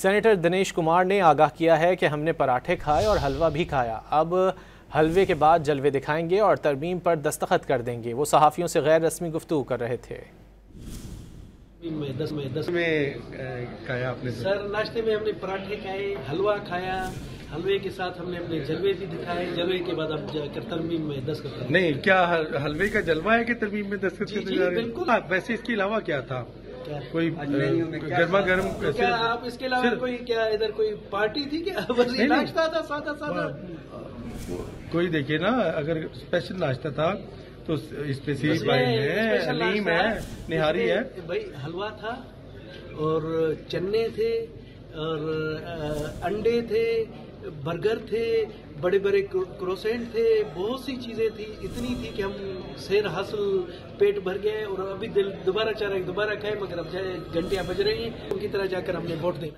Senator Dinesh Kumar ने आगाह किया है कि हमने पराठे खाए और हलवा भी खाया, अब हलवे के बाद जलवे दिखाएंगे और तरमीम पर दस्तखत कर देंगे। वो सहाफ़ियों से गैर रस्मी गुफ्तगू कर रहे थे। दस में खाया आपने? सर नाश्ते में हमने पराठे खाए, हलवा खाया, हलवे के साथ हमने अपने जलवे भी दिखाए। जलवे के बाद अब जाकर तरमीम में दस्तखत नहीं, क्या हलवे का जलवा है कि तरमीम में दस्तखत करने जा रहे हैं? बिल्कुल। वैसे इसके अलावा क्या था? कोई गर्मा गर्म? क्या आप इसके अलावा कोई क्या इधर कोई पार्टी थी क्या? बस ये नाश्ता था सादा सादा। कोई देखिए ना, अगर स्पेशल नाश्ता था तो इस पे सेब है, हलीम है, निहारी है। भाई हलवा था और चने थे और अंडे थे, बर्गर थे, बड़े बड़े क्रोसेंट थे, बहुत सी चीजें थी। इतनी थी कि हम सेर हासिल पेट भर गए और अभी दिल दोबारा चाह रहा है दोबारा खाए, मगर अब घंटियां बज रही हैं, उनकी तरह जाकर हमने वोट देना।